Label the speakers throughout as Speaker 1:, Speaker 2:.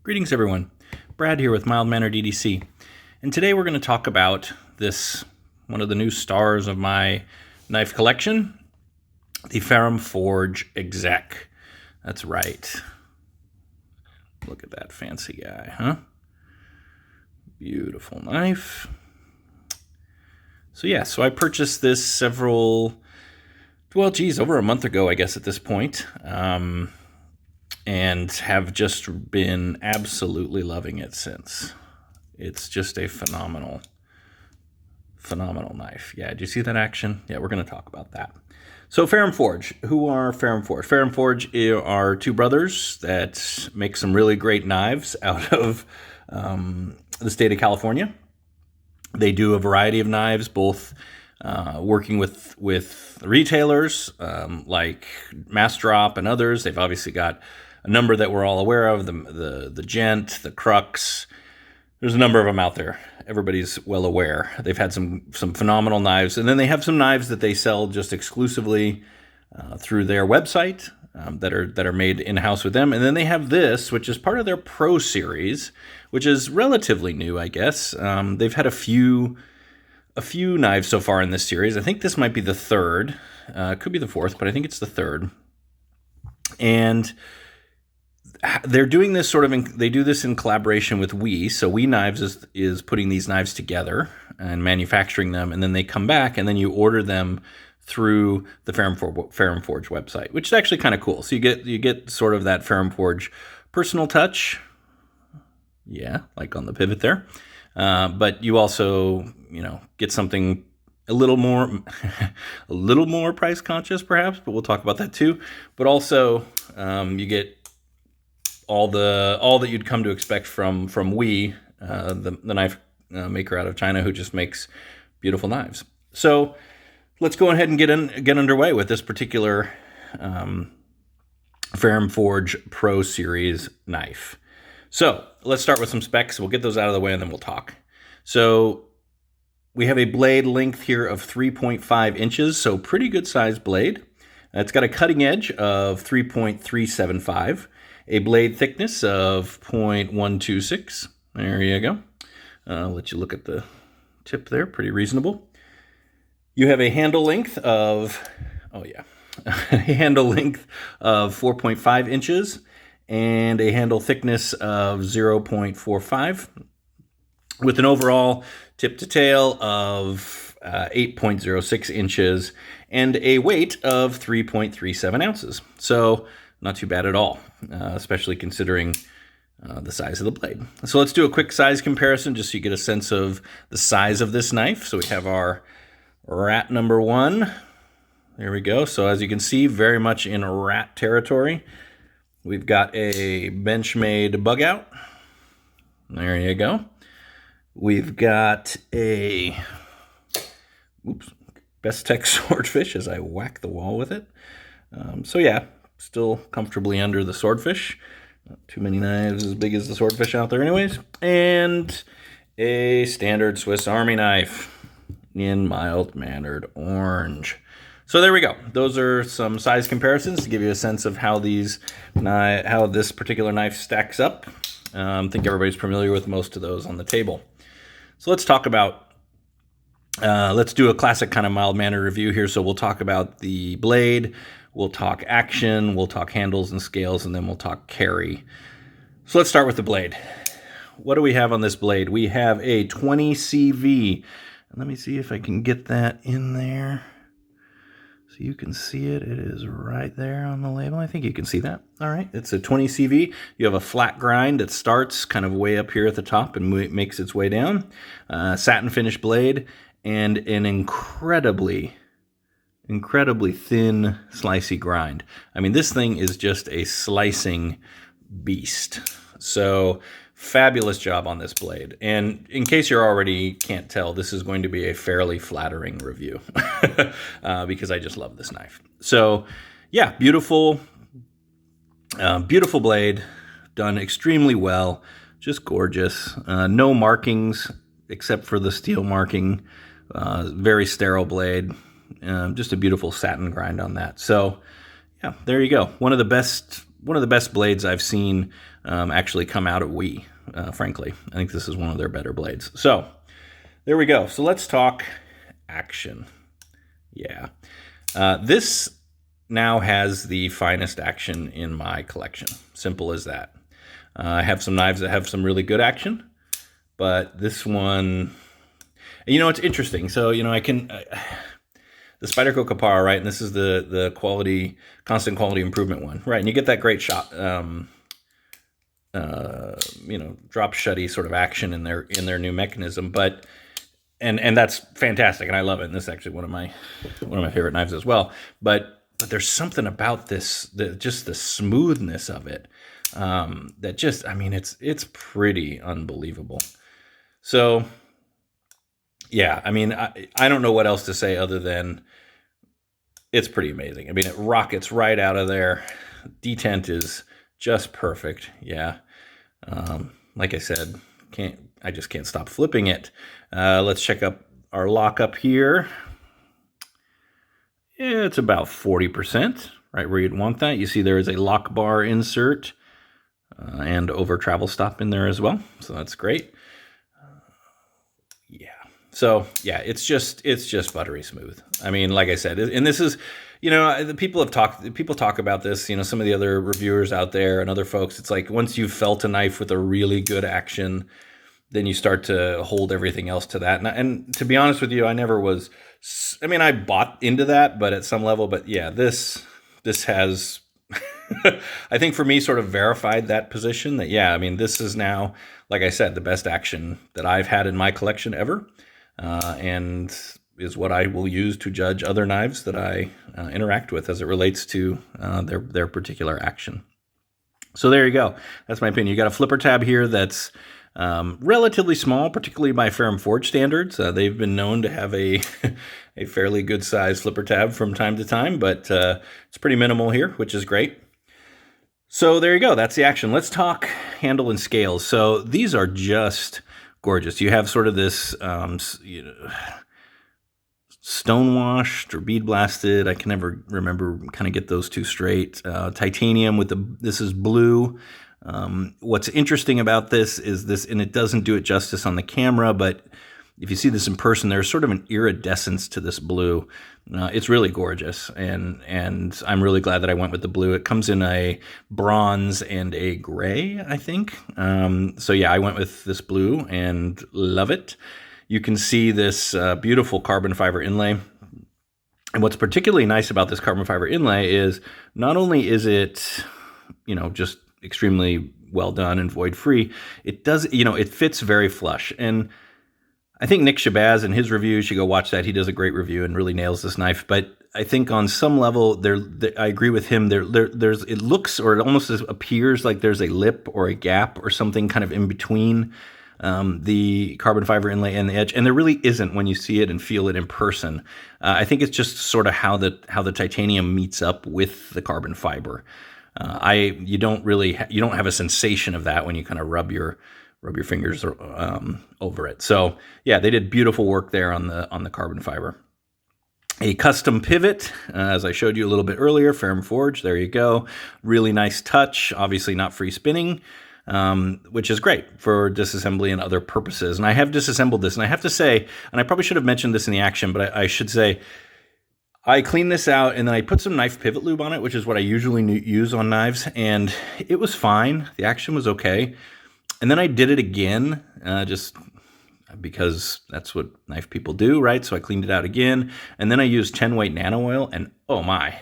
Speaker 1: Greetings everyone, Brad here with Mild Mannered EDC, and today we're going to talk about this, one of the new stars of my knife collection, the Ferrum Forge Exec. That's right. Look at that fancy guy, huh? Beautiful knife. So I purchased this over a month ago, I guess at this point. And have just been absolutely loving it since. It's just a phenomenal knife. Yeah, did you see that action? Yeah, we're going to talk about that. So Ferrum Forge. Who are Ferrum Forge? Ferrum Forge are two brothers that make some really great knives out of the state of California. They do a variety of knives, both working with retailers like Mass Drop and others. They've obviously got a number that we're all aware of, the Gent, the Crux. There's a number of them out there. Everybody's well aware. They've had some phenomenal knives. And then they have some knives that they sell just exclusively through their website that are made in-house with them. And then they have this, which is part of their Pro Series, which is relatively new, I guess. They've had a few knives so far in this series. I think this might be the third. Could be the fourth, but I think it's the third. And they're doing this they do this in collaboration with We. So We Knives is putting these knives together and manufacturing them, and then they come back, and then you order them through the Ferrum Forge website, which is actually kind of cool. So you get sort of that Ferrum Forge personal touch. Yeah, like on the pivot there. But you also, get something a little more price conscious, perhaps. But we'll talk about that too. But also, you get all that you'd come to expect from We, the knife maker out of China, who just makes beautiful knives. So let's go ahead and get underway with this particular Ferrum Forge Pro Series knife. So let's start with some specs. We'll get those out of the way and then we'll talk. So we have a blade length here of 3.5 inches, so pretty good sized blade. It's got a cutting edge of 3.375, a blade thickness of 0.126. There you go. I'll let you look at the tip there, pretty reasonable. You have a handle length of, a handle length of 4.5 inches. And a handle thickness of 0.45 with an overall tip to tail of 8.06 inches and a weight of 3.37 ounces. So not too bad at all, especially considering the size of the blade. So let's do a quick size comparison just so you get a sense of the size of this knife. So we have our rat number one. There we go. So as you can see, very much in rat territory. We've got a Benchmade bug out. There you go. We've got a Best Tech swordfish as I whack the wall with it. Still comfortably under the swordfish. Not too many knives as big as the swordfish out there anyways. And a standard Swiss Army knife in mild mannered orange. So there we go. Those are some size comparisons to give you a sense of how this particular knife stacks up. I think everybody's familiar with most of those on the table. So let's talk about, let's do a classic kind of mild-mannered review here. So we'll talk about the blade, we'll talk action, we'll talk handles and scales, and then we'll talk carry. So let's start with the blade. What do we have on this blade? We have a 20 CV. Let me see if I can get that in there. So you can see it. It is right there on the label. I think you can see that. All right. It's a 20 CV. You have a flat grind that starts kind of way up here at the top and makes its way down. Satin finish blade and an incredibly thin, slicey grind. I mean, this thing is just a slicing beast. So fabulous job on this blade. And in case you already can't tell, this is going to be a fairly flattering review because I just love this knife. So yeah, beautiful blade, done extremely well, just gorgeous. No markings except for the steel marking, very sterile blade, just a beautiful satin grind on that. So yeah, there you go. One of the best one of the best blades I've seen actually come out of WE, frankly. I think this is one of their better blades. So there we go. So let's talk action. Yeah. This now has the finest action in my collection. Simple as that. I have some knives that have some really good action, but this one, it's interesting. So, I can, the Spyderco Kapara, right? And this is the quality, constant quality improvement one, right? And you get that great shot, drop shutty sort of action in their new mechanism, but, and that's fantastic. And I love it. And this is actually one of my favorite knives as well. But there's something about this, just the smoothness of it, that just, it's pretty unbelievable. So yeah, I don't know what else to say other than it's pretty amazing. It rockets right out of there. Detent is just perfect. Yeah. Like I said, I just can't stop flipping it. Let's check up our lockup here. It's about 40%, right where you'd want that. You see there is a lock bar insert and over travel stop in there as well. So that's great. Yeah. So yeah, it's just buttery smooth. Like I said, and this is, people talk about this, some of the other reviewers out there and other folks, it's like once you've felt a knife with a really good action, then you start to hold everything else to that. And to be honest with you, I never was, I bought into that, but at some level, but yeah, this has, I think for me sort of verified that position that, yeah, this is now, like I said, the best action that I've had in my collection ever. And is what I will use to judge other knives that I interact with as it relates to their particular action. So there you go. That's my opinion. You got a flipper tab here that's relatively small, particularly by Ferrum Forge standards. They've been known to have a a fairly good size flipper tab from time to time, but it's pretty minimal here, which is great. So there you go. That's the action. Let's talk handle and scales. So these are just gorgeous. You have sort of this stonewashed or bead blasted. I can never remember, kind of get those two straight. Titanium with this is blue. What's interesting about this is this, and it doesn't do it justice on the camera, but if you see this in person, there's sort of an iridescence to this blue. It's really gorgeous, and I'm really glad that I went with the blue. It comes in a bronze and a gray, I think. So yeah, I went with this blue and love it. You can see this beautiful carbon fiber inlay. And what's particularly nice about this carbon fiber inlay is not only is it, just extremely well done and void free, it does, it fits very flush. And I think Nick Shabazz in his review, you should go watch that. He does a great review and really nails this knife. But I think on some level, I agree with him. There's it looks, or it almost appears like there's a lip or a gap or something kind of in between the carbon fiber inlay and the edge, and there really isn't when you see it and feel it in person. I think it's just sort of how the titanium meets up with the carbon fiber. You don't have a sensation of that when you kind of rub your fingers over it. So yeah, they did beautiful work there on the carbon fiber. A custom pivot, as I showed you a little bit earlier, Ferrum Forge. There you go. Really nice touch. Obviously not free spinning, which is great for disassembly and other purposes. And I have disassembled this, and I have to say, and I probably should have mentioned this in the action, but I should say, I cleaned this out, and then I put some knife pivot lube on it, which is what I usually use on knives, and it was fine. The action was okay. And then I did it again, just because that's what knife people do, right? So I cleaned it out again, and then I used 10-weight nano oil, and oh my,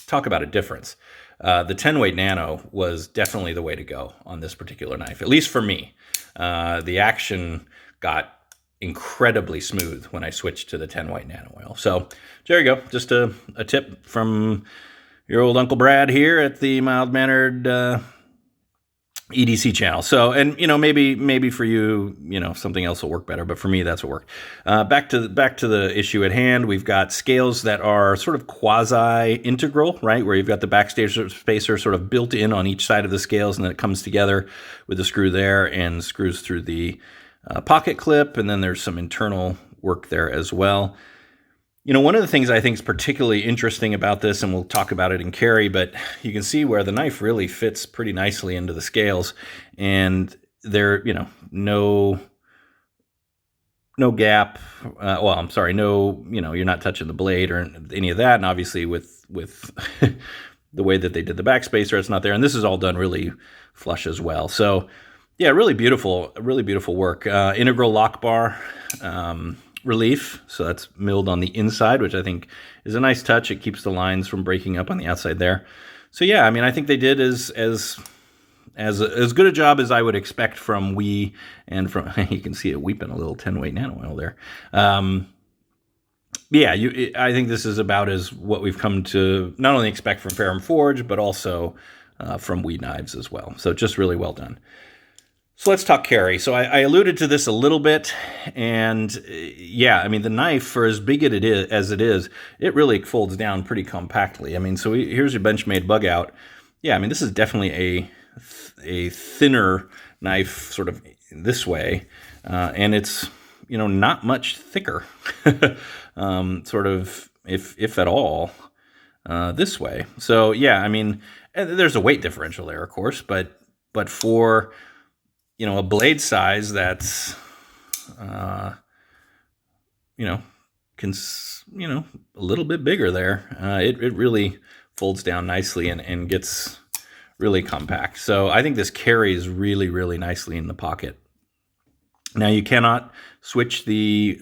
Speaker 1: talk about a difference. The 10-weight nano was definitely the way to go on this particular knife, at least for me. The action got incredibly smooth when I switched to the 10-weight nano oil. So there you go, just a tip from your old Uncle Brad here at the mild-mannered EDC channel. So, and maybe for you, something else will work better, but for me, that's what worked. Back to the issue at hand. We've got scales that are sort of quasi-integral, right? Where you've got the backspacer sort of built in on each side of the scales, and then it comes together with a screw there and screws through the pocket clip, and then there's some internal work there as well. One of the things I think is particularly interesting about this, and we'll talk about it in carry, but you can see where the knife really fits pretty nicely into the scales, and there, no gap. Well, I'm sorry, no, you're not touching the blade or any of that, and obviously with the way that they did the backspacer, it's not there, and this is all done really flush as well. So, yeah, really beautiful work. Integral lock bar. Relief, so that's milled on the inside, which I think is a nice touch. It keeps the lines from breaking up on the outside there. So yeah, I mean, I think they did as good a job as I would expect from WE, and from you can see it weeping a little 10-weight nano oil there. Yeah, I think this is about as what we've come to not only expect from Ferrum Forge, but also from WE knives as well. So just really well done. So let's talk carry. So I alluded to this a little bit, and yeah, I mean, the knife, for as big as it is, it really folds down pretty compactly. I mean, so here's your Benchmade bug out. Yeah, I mean, this is definitely a thinner knife, sort of this way, and it's not much thicker, sort of if at all, this way. So yeah, I mean, there's a weight differential there, of course, but for a blade size that's, can, a little bit bigger there. It really folds down nicely and gets really compact. So I think this carries really, really nicely in the pocket. Now you cannot switch the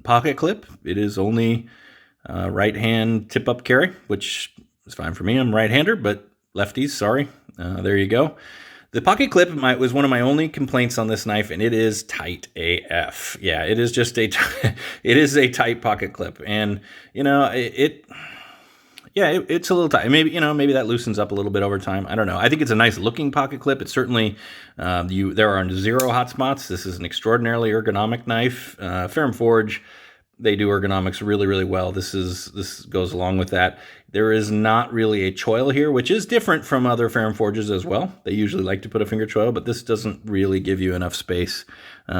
Speaker 1: pocket clip. It is only right hand tip up carry, which is fine for me. I'm right-hander, but lefties, sorry. There you go. The pocket clip was one of my only complaints on this knife, and it is tight AF. Yeah, it is just it is a tight pocket clip, and it's a little tight. Maybe that loosens up a little bit over time. I don't know. I think it's a nice looking pocket clip. It's certainly there are 0 hot spots. This is an extraordinarily ergonomic knife. Ferrum Forge, they do ergonomics really, really well. This goes along with that. There is not really a choil here, which is different from other Ferrum Forges as well. They usually like to put a finger choil, but this doesn't really give you enough space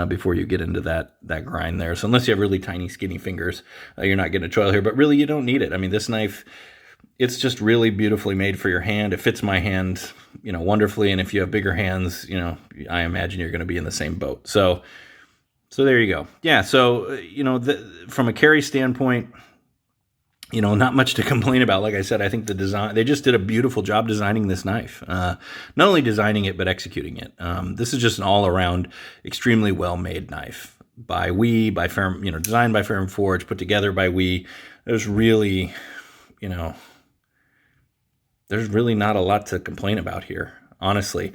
Speaker 1: before you get into that grind there. So unless you have really tiny, skinny fingers, you're not getting a choil here. But really, you don't need it. I mean, this knife, it's just really beautifully made for your hand. It fits my hand, wonderfully. And if you have bigger hands, I imagine you're going to be in the same boat. So there you go. Yeah, so, from a carry standpoint, not much to complain about. Like I said, I think the design, they just did a beautiful job designing this knife. Not only designing it, but executing it. This is just an all-around, extremely well-made knife by WE, by Ferrum, designed by Ferrum Forge, put together by WE. There's really not a lot to complain about here, honestly.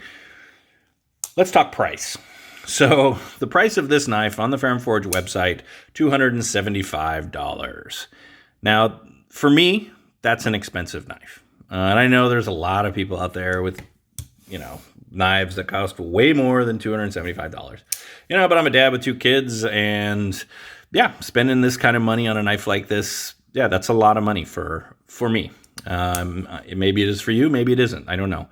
Speaker 1: Let's talk price. So the price of this knife on the Ferrum Forge website, $275. Now, for me, that's an expensive knife. And I know there's a lot of people out there with, knives that cost way more than $275. But I'm a dad with 2 kids, and yeah, spending this kind of money on a knife like this, yeah, that's a lot of money for me. Maybe it is for you, maybe it isn't. I don't know.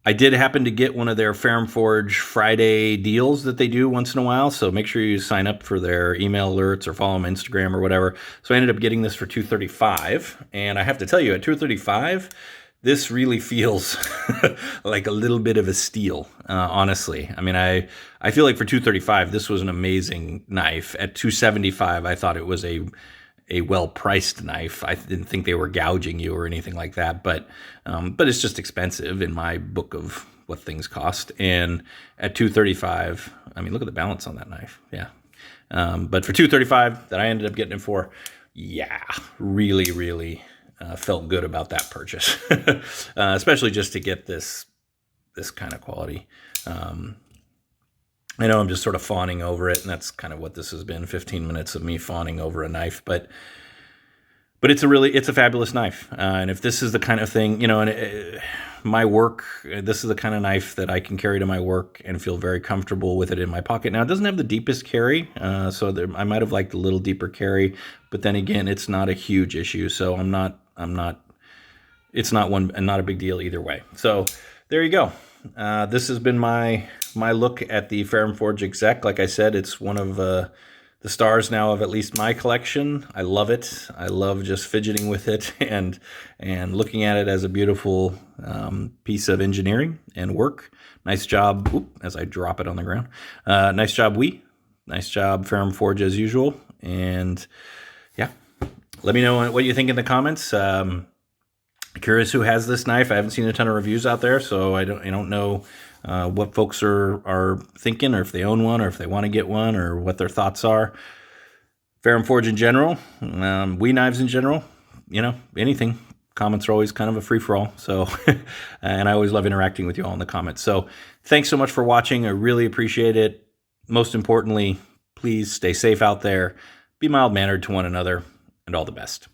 Speaker 1: I did happen to get one of their Ferrum Forge Friday deals that they do once in a while, so make sure you sign up for their email alerts or follow them on Instagram or whatever. So I ended up getting this for $235, and I have to tell you, at $235, this really feels like a little bit of a steal, honestly. I mean, I feel like for $235, this was an amazing knife. At $275, I thought it was a well-priced knife. I didn't think they were gouging you or anything like that, but it's just expensive in my book of what things cost. And at $235, I mean, look at the balance on that knife. Yeah. But for $235 that I ended up getting it for, yeah, really, really felt good about that purchase, especially just to get this kind of quality. I know I'm just sort of fawning over it, and that's kind of what this has been, 15 minutes of me fawning over a knife, but it's a fabulous knife. And if this is the kind of thing, my work, this is the kind of knife that I can carry to my work and feel very comfortable with it in my pocket. Now, it doesn't have the deepest carry, so I might have liked a little deeper carry, but then again, it's not a huge issue, so it's not a big deal either way. So there you go. This has been my look at the Ferrum Forge Exec. Like I said, it's one of the stars now of at least my collection. I love it. I love just fidgeting with it and looking at it as a beautiful piece of engineering and work. Nice job. Oop, as I drop it on the ground. Nice job, Nice job, Ferrum Forge, as usual. And yeah, let me know what you think in the comments. Curious who has this knife. I haven't seen a ton of reviews out there, so I don't know what folks are thinking, or if they own one, or if they want to get one, or what their thoughts are. Ferrum Forge in general, knives in general, anything. Comments are always kind of a free-for-all, so and I always love interacting with you all in the comments. So thanks so much for watching. I really appreciate it. Most importantly, please stay safe out there, be mild-mannered to one another, and all the best.